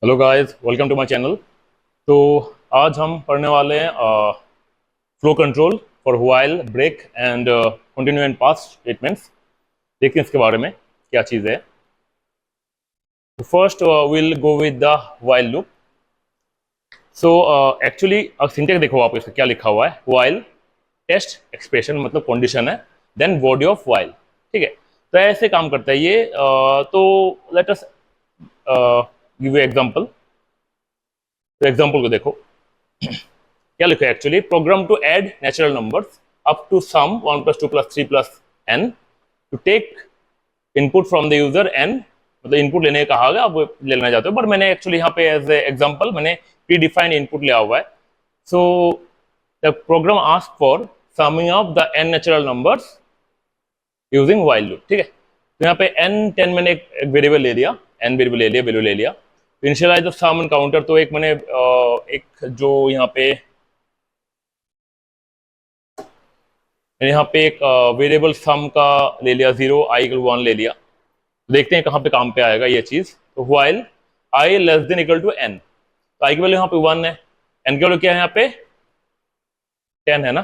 Hello guys, welcome to my channel. तो आज हम पढ़ने वाले हैं flow control for while, break and continue and pass statements. देखते हैं इसके बारे में क्या चीज़ है। तो first will go with the while loop. So actually अब सिंटेक्स देखो, आप इसका क्या लिखा हुआ है। व्हाइल टेस्ट एक्सप्रेशन मतलब कंडीशन है, देन बॉडी ऑफ व्हाइल। ठीक है, तो ऐसे काम करता है ये। तो let us give you example. तो एग्जांपल को देखो, क्या लिखा है actually. Program to add natural numbers up to sum 1 + 2 + 3 + n to take input from the user n। मतलब इनपुट लेने का कहा गया, आप ले लेना चाहते हो, बट मैंने एक्चुअली यहाँ पे एज एग्जांपल मैंने प्री डिफाइंड इनपुट लिया हुआ है। So the program ask for summing up the n natural numbers using while loop. ठीक है, तो यहाँ पे n 10 मैंने एक वेरिएबल ले लिया, n वेरिएबल ले लिया, वैल्यू ले लिया। तो initialize of sum and counter, तो एक मैंने एक जो यहाँ पे यहाँ पे एक वेरिएबल सम का ले लिया, 0 i = 1 ले लिया। देखते हैं कहाँ पे काम पे आएगा ये चीज। तो व्हाइल i <= n, तो i की वैल्यू यहाँ पे 1 है, n की वैल्यू क्या है यहाँ पे 10 है ना।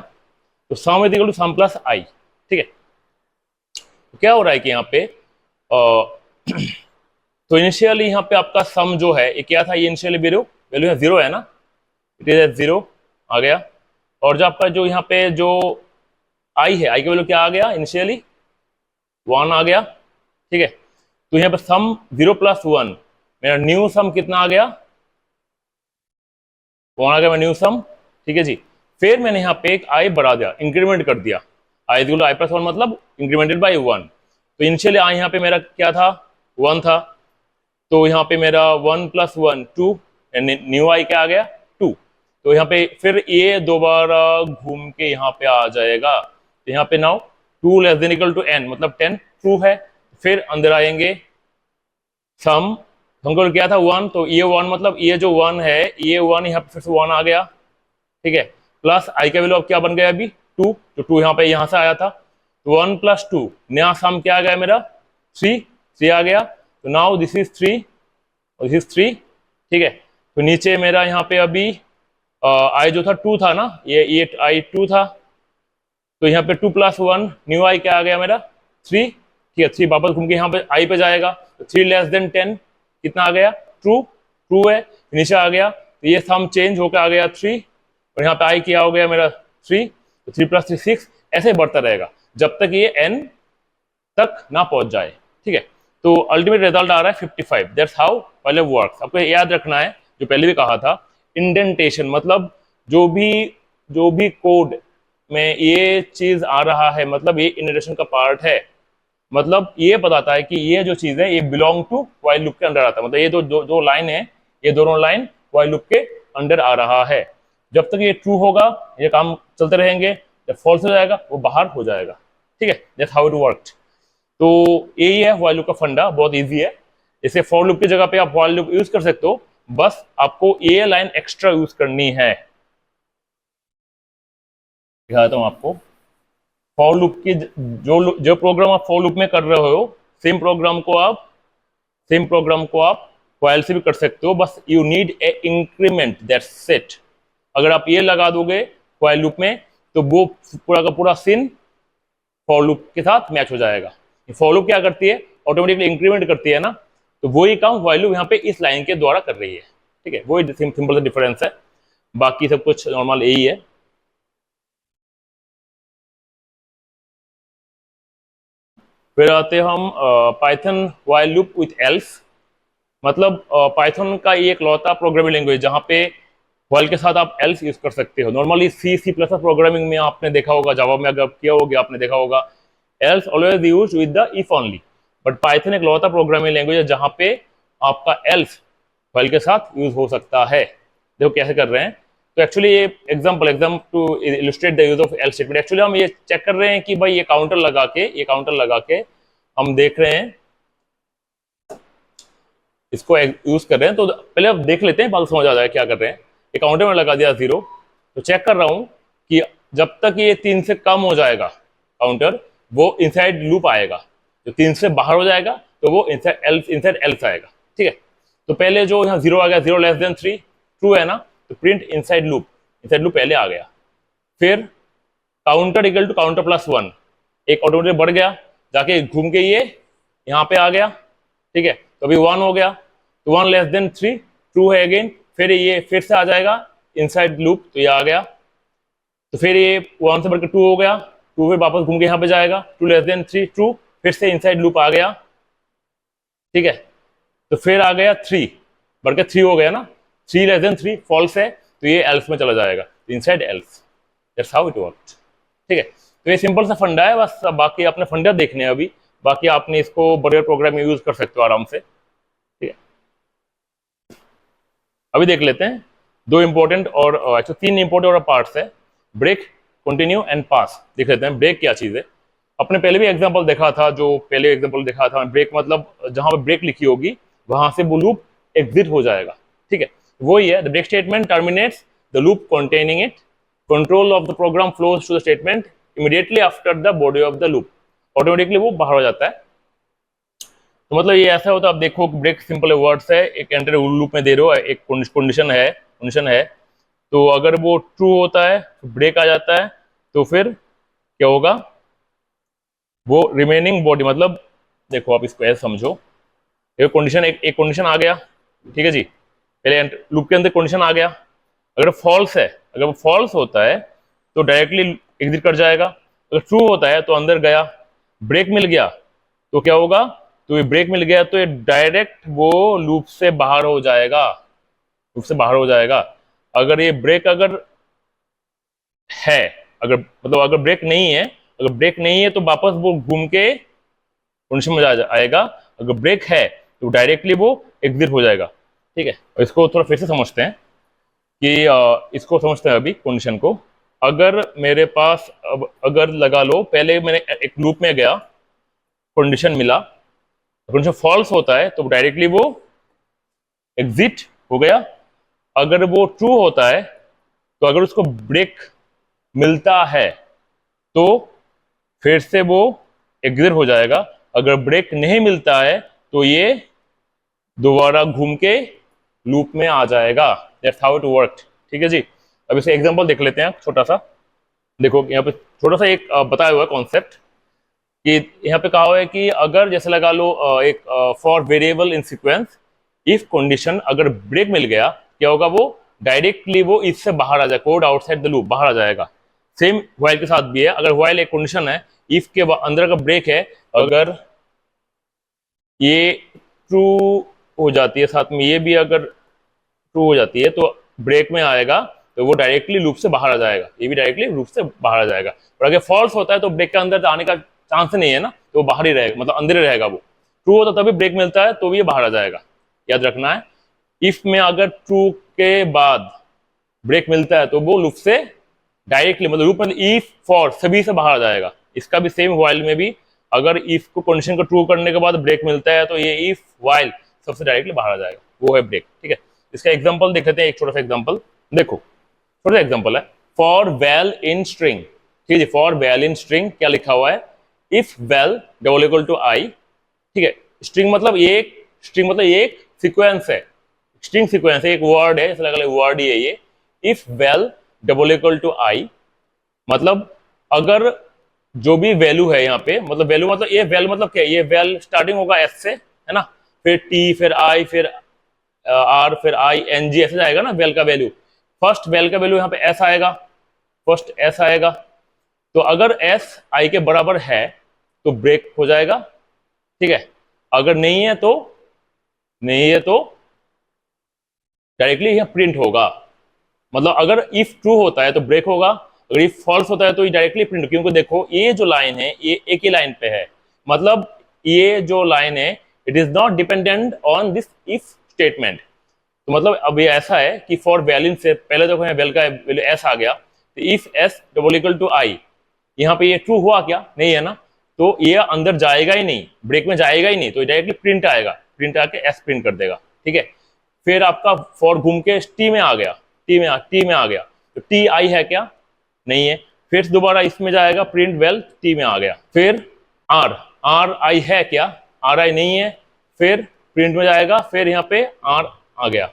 तो sum is sum plus i। ठीक है, तो क्या हो रहा है कि यहाँ पे तो इनिशियली यहाँ पे आपका सम जो है ये क्या था, ये इनिशियली वैल्यू वैल्यू 0 है ना, इट इज 0 आ गया। और जो आपका जो यहाँ पे जो i है, i की वैल्यू क्या आ गया इनिशियली 1 आ गया। ठीक है, तो यहाँ पे सम 0 + 1, मेरा न्यू सम कितना आ गया 1 आ गया, मेरा न्यू सम। ठीक है जी, फिर मैंने यहाँ पे एक i बढ़ा दिया, इंक्रीमेंट कर दिया। i = i + 1 मतलब इंक्रीमेंटेड बाई 1। तो इनिशियली i यहाँ पे मेरा क्या था 1 था, तो यहाँ पे मेरा 1 + 1 2, न्यू i क्या आ गया 2। तो यहाँ पे फिर ये दोबारा घूम के यहाँ पे आ जाएगा। तो यहाँ पे नाउ 2 <= n मतलब 10 ट्रू है। फिर अंदर आएंगे सम, हमको क्या था 1, तो ये 1 मतलब ये जो 1 है, ये 1 यहाँ पे फिर से 1 आ गया। ठीक है, प्लस i का वैल्यू अब क्या बन गया अभी 2, तो 2 यहाँ पे यहाँ से आया था। तो 1 + 2, नया सम क्या आ गया मेरा 3 आ गया। तो नाउ दिस इज 3 और दिस इज 3। ठीक है, तो नीचे मेरा यहाँ पे अभी i जो था 2 था ना, ये i 2 था। तो यहाँ पे 2 + 1 न्यू i क्या आ गया मेरा 3। ठीक है, 3 वापस घूम के यहाँ पे i पे जाएगा, तो 3 < 10 कितना आ गया ट्रू, ट्रू है। नीचे आ गया, तो ये सम चेंज होकर आ गया 3, और यहाँ पे i क्या हो गया मेरा 3, तो 3 + 3 6, ऐसे बढ़ता रहेगा जब तक ये n तक ना पहुंच जाए। ठीक है, तो अल्टीमेट रिजल्ट आ रहा है 55। दैट्स हाउ पहले वर्क्स। आपको याद रखना है, जो पहले भी कहा था, इंडेंटेशन मतलब जो भी कोड में ये चीज आ रहा है, मतलब ये इंडेंटेशन का पार्ट है। मतलब ये बताता है कि ये जो चीज है ये बिलोंग टू व्हाइल लूप के अंडर आता है। मतलब ये जो लाइन है, ये दोनों लाइन व्हाइल लूप के अंडर आ रहा है। जब तक ये ट्रू होगा ये काम चलते रहेंगे, जब फॉल्स हो जाएगा वो बाहर हो जाएगा। ठीक है, दैट्स हाउ इट वर्क्ड। तो यही है व्हाइल लूप का फंडा, बहुत इजी है। इसे फॉर लूप की जगह पे आप व्हाइल लूप यूज कर सकते हो, बस आपको ये लाइन एक्स्ट्रा यूज करनी है। दिखाता हूं आपको फॉर लूप की, जो प्रोग्राम आप फॉर लूप में कर रहे हो, सेम प्रोग्राम को आप व्हाइल से भी कर सकते हो, बस you need a increment, that's it. अगर आप ये लगा दोगे व्हाइल लूप में, तो वो पूरा का पूरा सीन फॉर लूप के साथ मैच हो जाएगा। फॉर लूप क्या करती है, ऑटोमेटिकली इंक्रीमेंट करती है ना, तो वही काम व्हाइल लूप यहाँ पे इस लाइन के द्वारा कर रही है। ठीक है, वही सिंपल सा डिफरेंस है, बाकी सब कुछ नॉर्मल यही है। फिर आते हम Python while loop with else. मतलब पाइथन का ये एक लौता प्रोग्रामिंग लैंग्वेज जहाँ पे व्हाइल के साथ आप एल्स यूज कर सकते हो। नॉर्मली C++ प्रोग्रामिंग में आपने देखा होगा, जावा में अगर किया होगा आपने देखा होगा, else always use with the if only. But Python एक लौता प्रोग्रामिंग लैंग्वेज है जहाँ पे आपका एल्स व्हाइल के साथ यूज हो सकता है। देखो कैसे कर रहे हैं। तो एक्चुअली ये exam to illustrate the use of else statement, actually हम ये चेक कर रहे हैं कि भाई ये काउंटर लगा के हम देख रहे हैं, इसको यूज कर रहे हैं। तो पहले अब देख लेते हैं, बाद समझ आ जाएगा क्या कर रहे हैं। एक काउंटर में लगा दिया 0, तो चेक कर रहा हूं कि जब तक ये 3 से कम हो जाएगा काउंटर, वो इनसाइड लूप आएगा। जो 3 से बाहर हो जाएगा तो वो इनसाइड एल्स आएगा। ठीक है, तो पहले जो यहाँ 0 आ गया, 0 लेस देन 3 ट्रू है ना, तो प्रिंट इनसाइड लूप पहले आ गया। फिर counter equal to counter plus 1, एक ऑटोमेटिक बढ़ गया, जाके घूम के ये यहाँ पे आ गया, ठीक है। तो अभी 1 हो गया, तो 1 लेस देन 3 ट्रू है अगेन, फिर ये फिर से आ जाएगा इनसाइड लूप, तो ये आ गया। तो फिर ये 1 से बढ़कर 2 हो गया, 2 फिर वापस घूम के यहाँ पे जाएगा, 2 लेस देन 3 ट्रू, फिर से इनसाइड लूप आ गया, ठीक है। तो फिर आ गया 3, बढ़कर 3 हो गया ना, 3 लेस देन 3 फॉल्स है, तो ये एल्स में चला जाएगा, inside else. That's how it works, ठीक है। तो ये सिंपल सा फंडा है, बस बाकी आपने फंडा देखने हैं अभी, बाकी आपने इसको बड़े प्रोग्राम में यूज कर सकते हो आराम से, ठीक है। अभी देख लेते हैं दो इंपॉर्टेंट और एक्चुअली 3 इंपॉर्टेंट और पार्ट्स है, ब्रेक, कंटिन्यू एंड पास। देख लेते हैं ब्रेक क्या चीज है। अपने पहले भी एग्जांपल देखा था, जो पहले एग्जांपल देखा था ब्रेक मतलब जहां पे ब्रेक लिखी होगी वहां से वो लूप एग्जिट हो जाएगा, ठीक है। वही है, the break statement terminates the loop containing it, control of the program flows to the statement immediately after the body of the loop, automatically वो बाहर हो जाता है। तो मतलब ये ऐसा होता है, आप देखो ब्रेक सिंपल वर्ड्स है, एक एंटर लूप में दे रहे हो, एक कंडीशन है, तो अगर वो ट्रू होता है तो ब्रेक आ जाता है, तो फिर क्या होगा, वो रिमेनिंग बॉडी, मतलब देखो आप इसको ऐसे समझो, एक कंडीशन आ गया, ठीक है जी, पहले लूप के अंदर कंडीशन आ गया, अगर फॉल्स है, अगर वो फॉल्स होता है तो डायरेक्टली एग्जिट कर जाएगा, अगर ट्रू होता है तो अंदर गया, ब्रेक मिल गया तो क्या होगा, तो ये ब्रेक मिल गया तो ये डायरेक्ट वो लूप से बाहर हो जाएगा, लूप से बाहर हो जाएगा। अगर ये ब्रेक अगर है, अगर मतलब अगर ब्रेक नहीं है, अगर ब्रेक नहीं है तो वापस वो घूम के कंडीशन में आएगा, अगर ब्रेक है तो डायरेक्टली वो एग्जिट हो जाएगा, ठीक है। और इसको थोड़ा फिर से समझते हैं कि इसको समझते हैं अभी कंडीशन को। अगर मेरे पास अब अगर लगा लो पहले मैंने एक लूप में गया, कंडीशन मिला, कंडीशन फॉल्स होता है तो डायरेक्टली वो एग्जिट हो गया, अगर वो ट्रू होता है तो अगर उसको ब्रेक मिलता है तो फिर से वो एग्जिट हो जाएगा, अगर ब्रेक नहीं मिलता है तो ये दोबारा घूम के लूप में आ जाएगा। दैट्स हाउ इट वर्क्ड, ठीक है जी। अब इसे एग्जांपल देख लेते हैं छोटा सा। देखो यहाँ पे छोटा सा एक बताया हुआ है कॉन्सेप्ट कि यहाँ पे कहा हुआ है कि अगर जैसे लगा लो एक for variable in sequence if condition, अगर ब्रेक मिल गया क्या होगा, वो डायरेक्टली वो इससे बाहर आ जाएगा, कोड आउटसाइड द लूप बाहर आ जाएगा। सेम व्हाइल के साथ भी है, अगर व्हाइल एक कंडीशन है, इफ के अंदर का ब्रेक है, अगर ये ट्रू हो जाती है, साथ में ये भी अगर ट्रू हो जाती है तो ब्रेक में आएगा, तो वो डायरेक्टली लूप से बाहर आ जाएगा, ये भी डायरेक्टली लूप से बाहर आ जाएगा। और अगर फॉल्स होता है तो ब्रेक के अंदर आने का चांस नहीं है ना, तो वो बाहर ही रहेगा, मतलब अंदर ही रहेगा। वो ट्रू होता तभी ब्रेक मिलता है तो ये बाहर आ जाएगा, याद रखना है। इफ में अगर ट्रू के बाद ब्रेक मिलता है तो वो लूप से डायरेक्टली, मतलब लूप में इफ फॉर सभी से बाहर आ जाएगा। इसका भी सेम व्हाइल में भी अगर इफ को कंडीशन को ट्रू करने के बाद ब्रेक मिलता है तो ये इफ व्हाइल सबसे डायरेक्टली बाहर आ जाएगा, वो है ब्रेक, ठीक है। इसका एग्जांपल देख लेते हैं, एक छोटा सा एग्जांपल देखो, छोटा सा एग्जांपल है फॉर वेल इन स्ट्रिंग, ठीक है। फॉर वेल इन स्ट्रिंग क्या लिखा हुआ है, if val double equal to i, ठीक है। स्ट्रिंग मतलब एक सीक्वेंस है, स्ट्रिंग सीक्वेंस है, एक वर्ड है, ऐसा लगा वर्ड ही है ये। If val double equal to i मतलब अगर जो भी वैल्यू है यहाँ पे, मतलब वैल्यू मतलब ये वेल मतलब क्या है, ये वेल स्टार्टिंग होगा एस से, है ना, फिर टी, फिर आई, फिर आर, फिर आई एन जी, ऐसे जाएगा ना वेल का वैल्यू। फर्स्ट वेल का वैल्यू यहाँ पे एस आएगा, फर्स्ट एस आएगा, तो अगर एस आई के बराबर है तो ब्रेक हो जाएगा, ठीक है। अगर नहीं है तो डायरेक्टली यह प्रिंट होगा, मतलब अगर इफ ट्रू होता है तो ब्रेक होगा, अगर इफ फॉल्स होता है तो ये डायरेक्टली प्रिंट, क्योंकि देखो ये जो लाइन है ये एक ही लाइन पे है, मतलब ये जो लाइन है it is not dependent on this if statement. तो मतलब अब ये ऐसा है कि फॉर वैल्यू से पहले देखो वेल का वैल्यू एस आ गया, तो if s double equal to i, यहाँ पे ये ट्रू हुआ क्या, नहीं है ना, तो ये अंदर जाएगा ही नहीं, ब्रेक में जाएगा ही नहीं, तो डायरेक्टली प्रिंट आएगा, प्रिंट आके एस प्रिंट कर देगा, ठीक है। फिर आपका फॉर घूम के टी में आ गया, टी में आ गया, तो टी आई है क्या, नहीं है, फिर दोबारा इसमें जाएगा प्रिंट वेल, टी में आ गया। फिर आर आई है क्या, आर आई नहीं है, फिर प्रिंट में जाएगा, फिर यहाँ पे आर आ गया,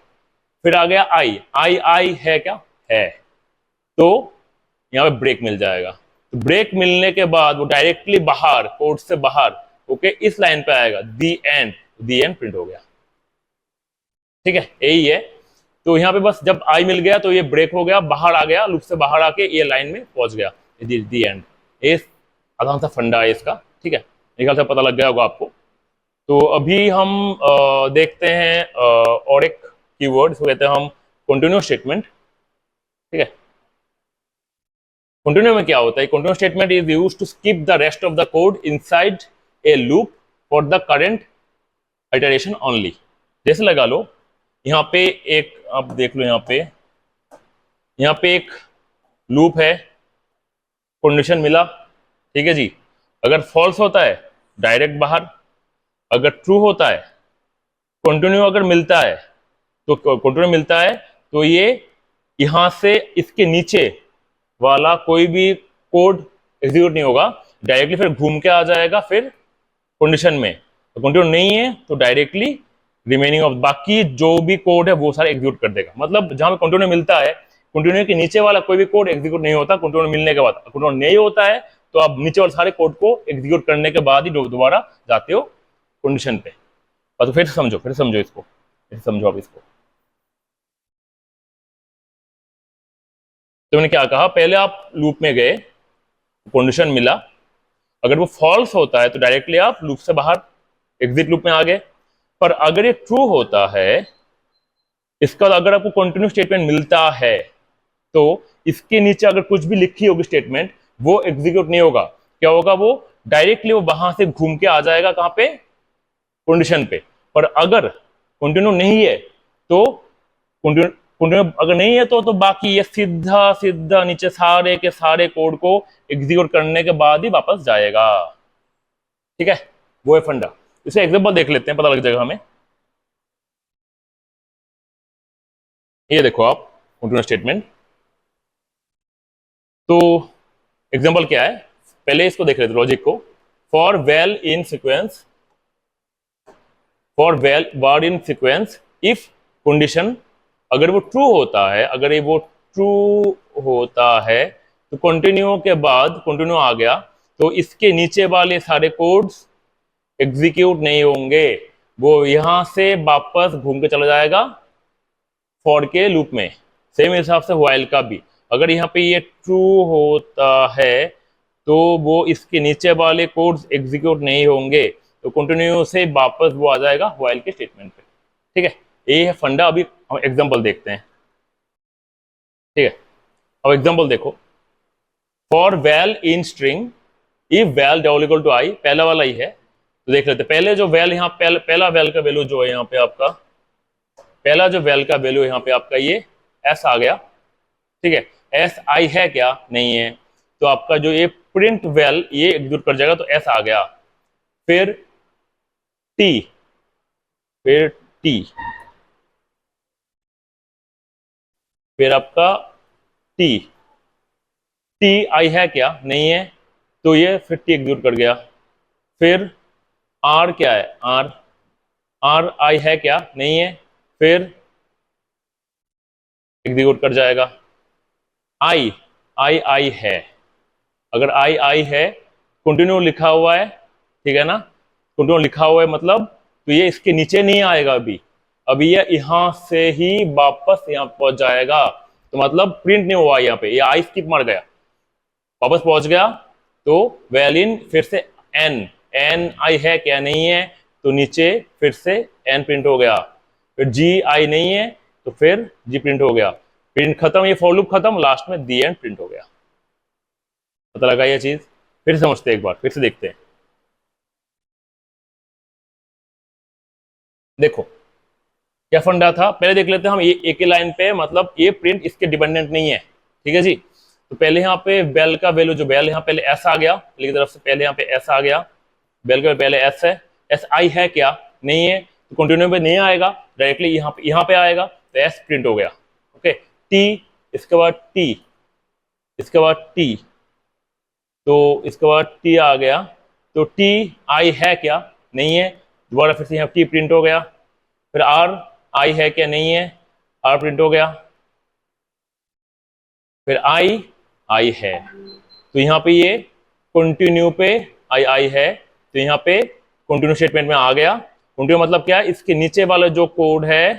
फिर आ गया आई, आई आई है क्या, है, तो यहाँ पे ब्रेक मिल जाएगा। तो ब्रेक मिलने के बाद वो डायरेक्टली बाहर, कोड से बाहर ओके इस लाइन पे आएगा, दी एंड, दी एंड प्रिंट हो गया। ठीक है, यही है। तो यहाँ पे बस जब आई मिल गया तो ये ब्रेक हो गया, बाहर आ गया, लूप से बाहर आके ये लाइन में पहुंच गया, दी एंड। ये आसान सा फंडा है इसका। ठीक है, मेरे ख्याल से पता लग गया होगा आपको। तो अभी हम देखते हैं और एक कीवर्ड, इसको कहते हैं हम कंटिन्यू स्टेटमेंट। ठीक है, कंटिन्यू में क्या होता है, continue statement is used to skip the rest of the code inside a loop for the current iteration only. जैसे लगा लो यहाँ पे एक, आप देख लो यहाँ पे एक लूप है, कंडीशन मिला, ठीक है जी। अगर फॉल्स होता है डायरेक्ट बाहर, अगर ट्रू होता है, कंटिन्यू अगर मिलता है तो कंटिन्यू मिलता है तो ये यहां से इसके नीचे वाला कोई भी कोड एग्जीक्यूट नहीं होगा, डायरेक्टली फिर घूम के आ जाएगा फिर कंडीशन में। तो कंटिन्यू नहीं है तो डायरेक्टली रिमेनिंग ऑफ बाकी जो भी कोड है वो सारे एग्जीक्यूट कर देगा। मतलब जहां पे कंटिन्यू मिलता है, कंटिन्यू के नीचे वाला कोई भी कोड एग्जीक्यूट नहीं होता, कंटिन्यू मिलने के बाद। कंटिन्यू नहीं होता है तो आप नीचे वाले सारे कोड को एग्जीक्यूट करने के बाद ही दोबारा जाते हो कंडीशन पे। और तो फिर समझो इसको, फिर समझो आप इसको। तो मैंने क्या कहा, पहले आप लूप में गए, कंडीशन मिला, अगर वो फॉल्स होता है तो डायरेक्टली आप लूप से बाहर एग्जिट लूप में आ गए। पर अगर ये ट्रू होता है, इसका अगर आपको कंटिन्यू स्टेटमेंट मिलता है तो इसके नीचे अगर कुछ भी लिखी होगी स्टेटमेंट, वो एग्जीक्यूट नहीं होगा। क्या होगा, वो डायरेक्टली वो वहां से घूम के आ जाएगा कहां पे, कंडीशन पे। पर अगर कंटिन्यू नहीं है तो कंटिन्यू अगर नहीं है तो बाकी ये सीधा सीधा नीचे सारे के सारे कोड को एग्जीक्यूट करने के बाद ही वापस जाएगा। ठीक है, वो है फंडा। इसे एग्जांपल देख लेते हैं, पता लग जाएगा हमें। ये देखो आप कंटिन्यू स्टेटमेंट। तो एग्जांपल क्या है, पहले इसको देख लेते हैं लॉजिक को। For well in sequence, for well word in sequence if condition, अगर वो ट्रू होता है, अगर ये वो ट्रू होता है तो कंटिन्यू के बाद कंटिन्यू आ गया तो इसके नीचे वाले सारे कोड्स एग्जीक्यूट नहीं होंगे, वो यहां से वापस घूम के चला जाएगा फॉर के लूप में। सेम हिसाब से व्हाइल का भी, अगर यहाँ पे ये ट्रू होता है तो वो इसके नीचे वाले कोड्स एग्जीक्यूट नहीं होंगे, तो कंटिन्यू से वापस वो आ जाएगा व्हाइल के स्टेटमेंट पे। ठीक है, ये है फंडा। अभी हम एग्जांपल देखते हैं। ठीक है, अब एग्जांपल देखो। For val in string if val double equal to i, पहला वाला ही है तो देख लेते हैं। पहले जो वैल यहाँ पहला वैल का वैल्यू जो है यहाँ पे आपका, पहला जो वैल का वैल्यू यहाँ पे आपका ये एस आ गया। ठीक है, एस आई है क्या, नहीं है, तो आपका जो ये प्रिंट वैल ये एग्जीक्यूट कर जाएगा, तो एस आ गया। फिर टी, फिर टी, फिर आपका टी, टी आई है क्या, नहीं है, तो ये फिर टी एग्जीक्यूट कर गया। फिर आर क्या है, आर, आर आई है क्या, नहीं है, फिर एग्जीक्यूट कर जाएगा। आई, आई आई है, अगर आई आई है, कंटिन्यू लिखा हुआ है, ठीक है ना, कंटिन्यू लिखा हुआ है मतलब, तो ये इसके नीचे नहीं आएगा अभी ये यहां से ही वापस यहां पहुंच जाएगा। तो मतलब प्रिंट नहीं हुआ यहाँ पे, ये आई स्किप मर गया, वापस पहुंच गया। तो वैलिन फिर से एन, एन आई है क्या, नहीं है, तो नीचे फिर से एन प्रिंट हो गया। फिर जी आई नहीं है तो फिर जी प्रिंट हो गया। प्रिंट खत्म, ये फॉर लूप खत्म, लास्ट में दी एंड प्रिंट हो गया। पता लगा ये चीज? फिर समझते हैं एक बार, फिर से देखते हैं। देखो क्या फंडा था, पहले देख लेते हैं हम। ये एक ही लाइन पे, मतलब ये प्रिंट इसके डिपेंडेंट नहीं है। ठीक है जी, तो पहले यहाँ पे बेल का वैल्यू, जो बेल यहाँ पहले एस आ गया, पहले की तरफ से पहले यहाँ पे एस आ गया, बेल का पहले एस है, एस आई है क्या, नहीं है, तो कंटिन्यू पे नहीं आएगा, डायरेक्टली यहाँ पे आएगा, तो एस प्रिंट हो गया। ओके, टी, इसके बाद टी, इसके बाद टी, तो इसके बाद टी आ गया, तो टी आई है क्या, नहीं है, दोबारा फिर से यहाँ टी प्रिंट हो गया। फिर आर आई है क्या, नहीं है, आर प्रिंट हो गया। फिर आई आई है, तो यहाँ पे ये कंटिन्यू पे आई आई है, तो यहाँ पे कंटिन्यू स्टेटमेंट में आ गया। कंटिन्यू मतलब क्या है, इसके नीचे वाला जो कोड है,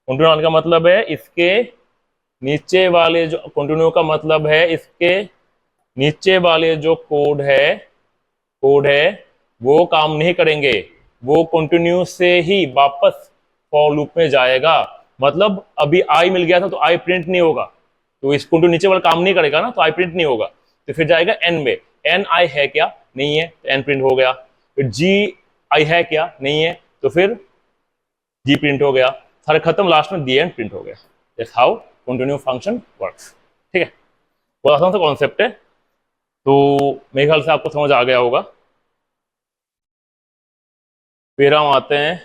कंटिन्यू का मतलब है इसके नीचे वाले जो, कंटिन्यू का मतलब है इसके नीचे वाले जो कोड है वो काम नहीं करेंगे, वो कंटिन्यू से ही वापस फॉर लूप में जाएगा। मतलब अभी आई मिल गया था तो आई प्रिंट नहीं होगा, तो इस कंटिन्यू नीचे वाला काम नहीं करेगा ना, तो आई प्रिंट नहीं होगा। तो फिर जाएगा एन में, एन आई है क्या, नहीं है, तो एन प्रिंट हो गया। फिर जी आई है क्या, नहीं है, तो फिर जी प्रिंट हो गया। सारे खत्म, लास्ट में दी एंड प्रिंट हो गया। That's how continue function works. ठीक है, बहुत आसान सा कॉन्सेप्ट है, तो मेरे ख्याल से आपको समझ आ गया होगा। फिर हम आते हैं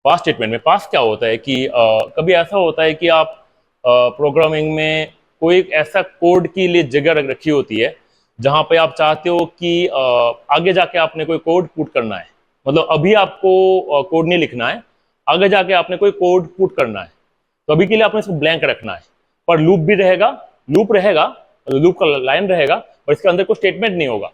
पास स्टेटमेंट में। पास क्या होता है कि कभी ऐसा होता है कि आप प्रोग्रामिंग में कोई एक ऐसा कोड के लिए जगह रखी होती है जहां पे आप चाहते हो कि आगे जाके आपने कोई कोड पुट करना है। मतलब अभी आपको कोड नहीं लिखना है, आगे जाके आपने कोई कोड पुट करना है, तो अभी के लिए आपने इसको ब्लैंक रखना है। पर लूप भी रहेगा, लूप रहेगा, लूप का लाइन रहेगा, पर इसके अंदर कोई स्टेटमेंट नहीं होगा।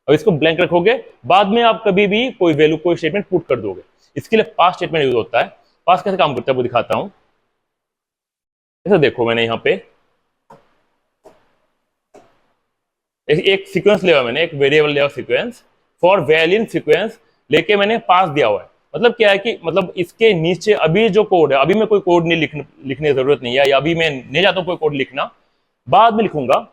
और इसको ब्लैंक रखोगे, बाद में आप कभी भी कोई वैल्यू, कोई स्टेटमेंट पुट कर दोगे। इसके लिए पास स्टेटमेंट यूज होता है। पास कैसे काम करता है वो दिखाता हूं। ऐसे देखो, मैंने यहाँ पे एक सीक्वेंस लिया हुआ, मैंने एक वेरिएबल लिया sequence, for value in sequence लेके मैंने पास दिया हुआ है। मतलब क्या है कि मतलब इसके नीचे अभी जो कोड है, अभी मैं कोई कोड नहीं लिखने की जरूरत नहीं है, या अभी मैं नहीं चाहता हूं कोई कोड लिखना, बाद में लिखूंगा,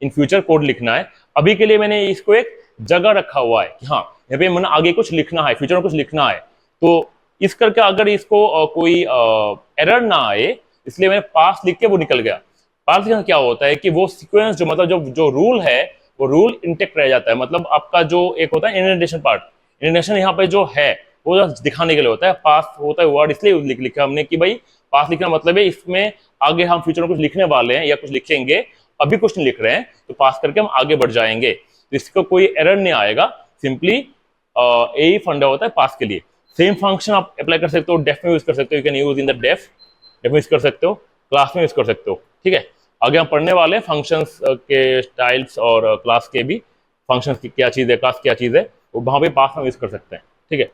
इन फ्यूचर कोड लिखना है। अभी के लिए मैंने इसको एक जगह रखा हुआ है कि हाँ यहाँ पे मैंने आगे कुछ लिखना है, फ्यूचर में कुछ लिखना है। तो इस करके अगर इसको कोई एरर ना आए, इसलिए मैंने पास लिख के वो निकल गया। पास लिखने से क्या होता है कि वो सीक्वेंस जो, मतलब जो जो रूल है, वो रूल इंटेक्ट रह जाता है। मतलब आपका जो एक होता है इंडेंटेशन पार्ट, इंडेंटेशन यहाँ पे जो है वो दिखाने के लिए होता है। पास होता है वर्ड इसलिए लिखा हमने कि भाई पास लिखना मतलब है इसमें आगे हम फ्यूचर में कुछ लिखने वाले हैं या कुछ लिखेंगे, अभी कुछ नहीं लिख रहे हैं, तो पास करके हम आगे बढ़ जाएंगे, तो इसका कोई एरर नहीं आएगा। सिंपली यही फंडा होता है पास के लिए। सेम फंक्शन आप अप्लाई कर सकते हो, डेफ में यूज कर सकते हो, you can use in the def में यूज कर सकते हो, क्लास में यूज कर सकते हो। ठीक है, आगे हम पढ़ने वाले हैं फंक्शंस के स्टाइल्स और क्लास के भी, फंक्शंस की क्या चीज़ है, क्लास क्या चीज़ है, वो वहाँ पे पास हम यूज कर सकते हैं। ठीक है,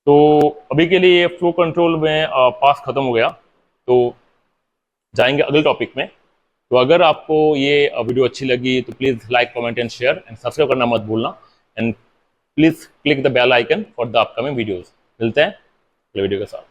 तो अभी के लिए फ्लो कंट्रोल में पास खत्म हो गया, तो जाएंगे अगले टॉपिक में। तो अगर आपको ये वीडियो अच्छी लगी तो please like, comment and share and subscribe करना मत भूलना, and please click the bell icon for the upcoming videos. मिलते हैं अगले वीडियो के साथ।